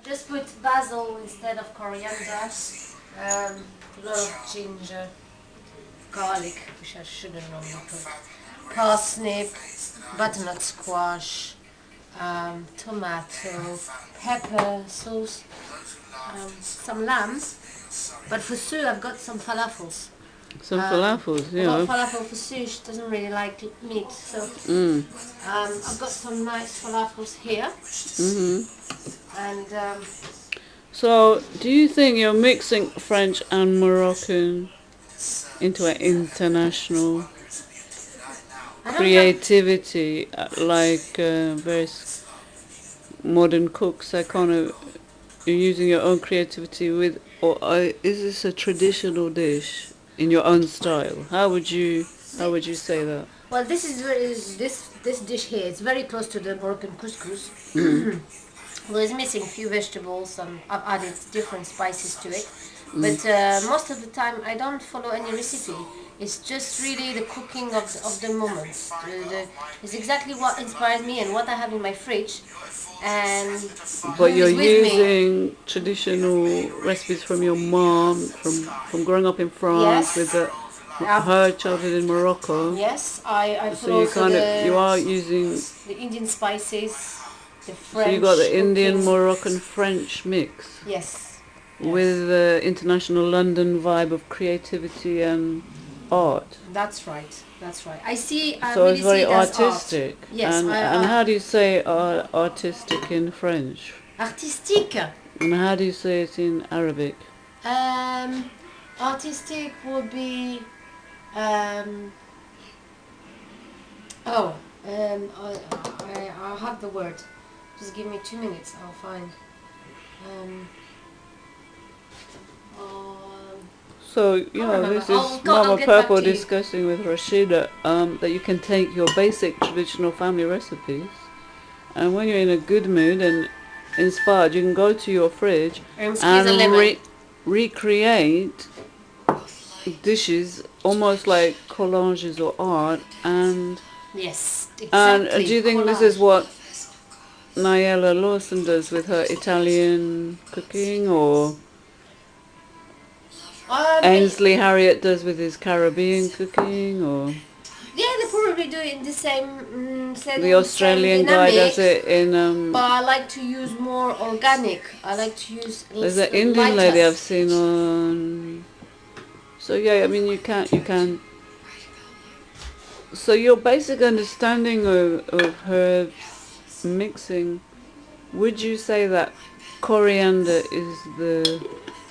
Just put basil instead of coriander. A lot of ginger, garlic, which I shouldn't normally put. Parsnip, butternut squash, tomato, pepper sauce, some lamb. But for Sue, I've got some falafels. Some falafels, I've got falafel for Sue. She doesn't really like meat, so I've got some nice falafels here. And so, do you think you're mixing French and Moroccan into an international creativity, like various modern cooks are kind of using your own creativity with, or is this a traditional dish in your own style? How would you say that? Well, this dish here is very close to the Moroccan couscous. Well, it's missing a few vegetables, and I've added different spices to it. But most of the time, I don't follow any recipe. It's just really the cooking of the moment. It's exactly what inspires me and what I have in my fridge. And but you're using traditional recipes from your mom, from growing up in France, with her childhood in Morocco. Yes, I so you are using the Indian spices, the French. So you got the Indian, Moroccan, French mix. Yes. With the international London vibe of creativity and art. That's right. That's right. I see. So really it's very artistic. Yes. And how do you say artistic in French? Artistique. And how do you say it in Arabic? Artistic would be. I'll have the word. Just give me 2 minutes. I'll find. So, this is Mama Purple discussing with Roshida that you can take your basic traditional family recipes, and when you're in a good mood and inspired, you can go to your fridge and recreate dishes almost like collages or art. And yes, exactly. And do you think this is what Nayela Lawson does with her Italian cooking, or Ainsley Harriott does with his Caribbean cooking, or yeah, they probably do it in the same setting. The Australian guy does it in. But I like to use more organic. I like to use. There's an Indian lady I've seen on. So yeah, I mean you can. So your basic understanding of herbs mixing, would you say that coriander is the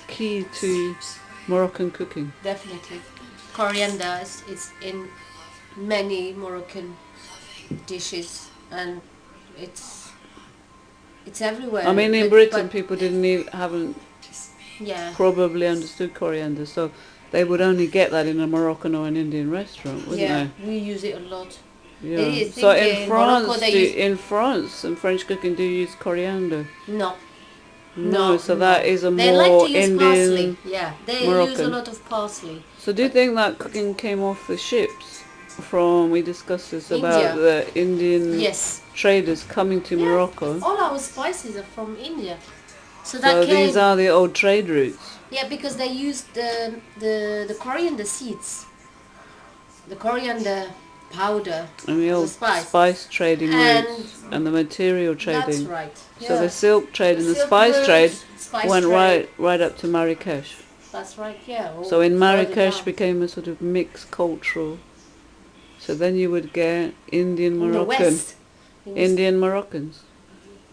key to Moroccan cooking? Definitely. Coriander is in many Moroccan dishes, and it's everywhere. I mean, in Britain, people haven't probably understood coriander, so they would only get that in a Moroccan or an Indian restaurant, wouldn't they? We use it a lot. Yeah. So in France, in France and French cooking, do you use coriander? No, so that is a they more like to use Indian, parsley. Yeah, they Moroccan. use a lot of parsley. So do you think that cooking came off the ships we discussed this about the Indian traders coming to Morocco? All our spices are from India. So these are the old trade routes. Yeah, because they used the coriander seeds, the coriander powder, and the old spice trading routes and the material trading. That's right. Yeah. So the silk trade and the spice trade went right up to Marrakesh. That's right, yeah. So in Marrakesh became a sort of mixed cultural. So then you would get Indian Moroccan, Indian Moroccans.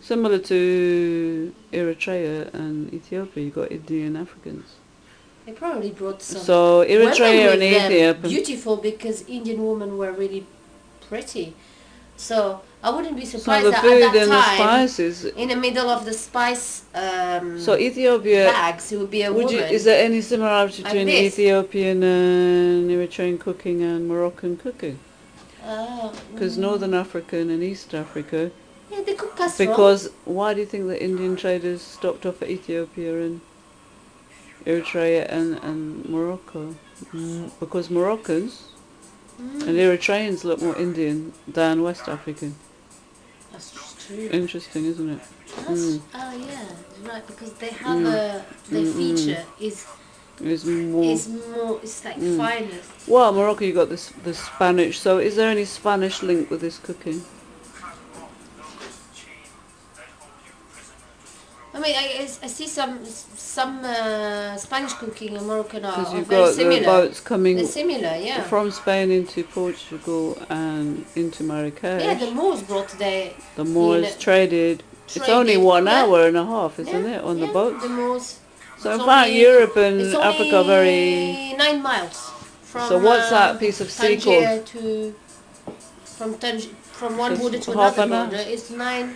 Similar to Eritrea and Ethiopia, you got Indian Africans. They probably brought some. So Eritrea and Ethiopia. Beautiful, because Indian women were really pretty. So I wouldn't be surprised that at that time, the spices, in the middle of the spice so Ethiopia bags, it would be a woman. Is there any similarity between Ethiopian and Eritrean cooking and Moroccan cooking? Because Northern African and East Africa. Yeah, they cook casserole. Because why do you think the Indian traders stopped off at Ethiopia and Eritrea and Morocco? Because Moroccans and Eritreans look more Indian than West African. That's true. Interesting, isn't it? Yeah, right, because they have the feature is more, it's like finer. Well, Morocco, you got this the Spanish. So, is there any Spanish link with this cooking? I mean, I see some Spanish cooking and Moroccan are Because you've very got similar. the boats coming They're similar, yeah. from Spain into Portugal and into Marrakesh. Yeah, the Moors brought the Moors traded. It's only 1 hour and a half, isn't it, on the boat? The Moors. So in fact, Europe and Africa are very... 9 miles. From, so what's that piece of sea called? From one border to another border, it's 9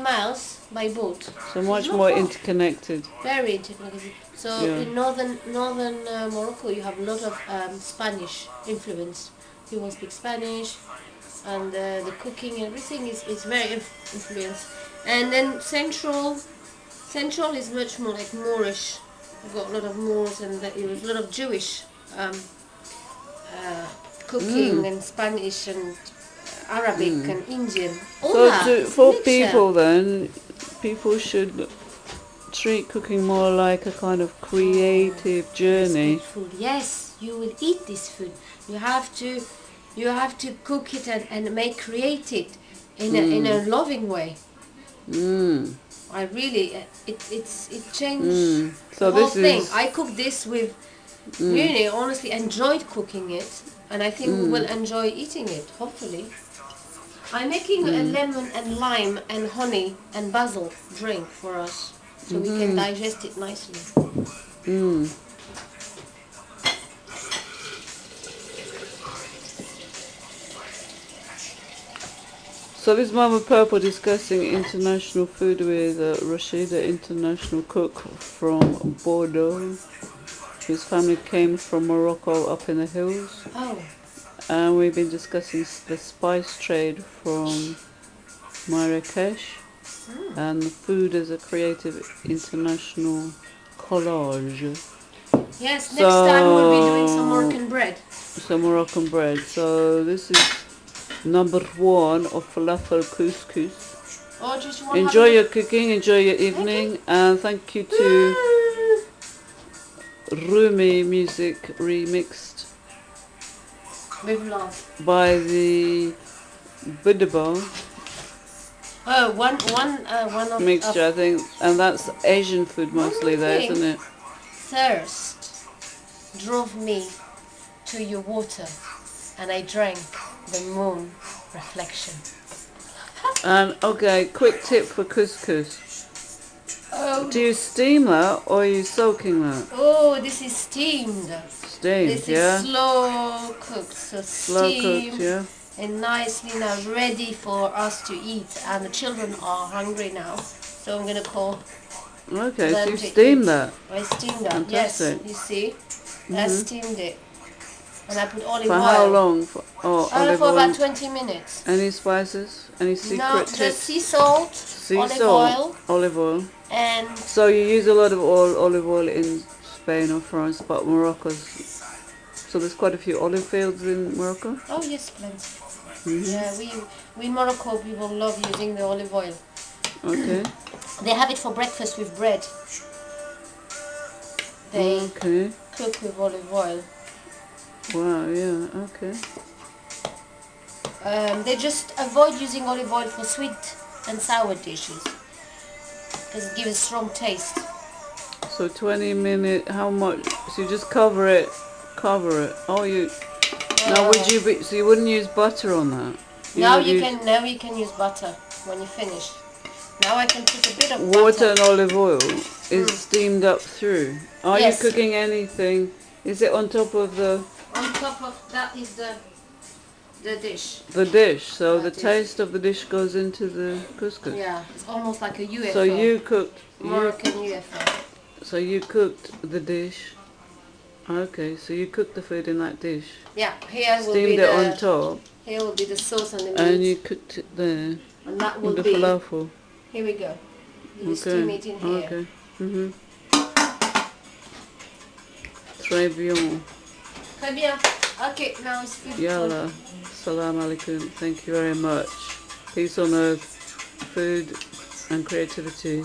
miles by boat. So much more interconnected. Very interconnected. So in northern Morocco, you have a lot of Spanish influence. People speak Spanish, and the cooking and everything is very influenced. And then central is much more like Moorish. You've got a lot of Moors, and there was a lot of Jewish cooking and Spanish and Arabic and Indian. All so for people then, people should treat cooking more like a kind of creative journey. Food. Yes, you will eat this food. You have to cook it and create it in a loving way. I really it changed so the whole this thing. I cooked this with really honestly enjoyed cooking it, and I think we will enjoy eating it, hopefully. I'm making a lemon and lime and honey and basil drink for us, so we can digest it nicely. So this Mama Purple discussing international food with Roshida, international cook from Bordeaux. His family came from Morocco up in the hills. Oh. And we've been discussing the spice trade from Marrakesh and food as a creative international collage. Yes, next time we'll be doing some Moroccan bread. Some Moroccan bread. So this is number 1 of falafel couscous. Enjoy your cooking, enjoy your evening, and thank you to Rumi Music Remixed with love by the Budaba. Oh, one of mixture, I think, and that's Asian food mostly there, isn't it? Thirst drove me to your water, and I drank the moon reflection. And okay, quick tip for couscous. Do you steam that or are you soaking that? Oh, this is steamed. Steamed, this is slow cooked, so slow cooked, yeah. And nicely now ready for us to eat. And the children are hungry now, so I'm gonna call. Okay, so you steamed that. I steamed that. Fantastic. Yes, you see, I steamed it, and I put olive oil. For how long? For about 20 minutes. Any spices? Any secret tips? Just sea salt, olive oil. And so you use a lot of olive oil in Spain or France, but Morocco's. So there's quite a few olive fields in Morocco? Oh yes, plenty. Yeah, we in Morocco people love using the olive oil. Okay. They have it for breakfast with bread. They cook with olive oil. Wow, yeah, okay. They just avoid using olive oil for sweet and sour dishes because it gives a strong taste. So 20 minutes, how much? So you just cover it. Oh, you. Now would you be? So you wouldn't use butter on that? Now you can use butter when you finish. Now I can put a bit of water and olive oil is steamed up through. Are you cooking anything? Is it on top of the? On top of that is the dish. The dish. So the taste of the dish goes into the couscous. Yeah, it's almost like a UFO. So you cooked Moroccan UFO. So you cooked the dish. Okay, so you cooked the food in that dish. Yeah, here will steamed be it on top. Here will be the sauce and the meat. And you cooked it there. And that will be the falafel. Here we go. You steam it in here. Okay. Très bien. Très bien. Okay, now it's beautiful. Yalla. Salam alaikum. Thank you very much. Peace on earth, food and creativity.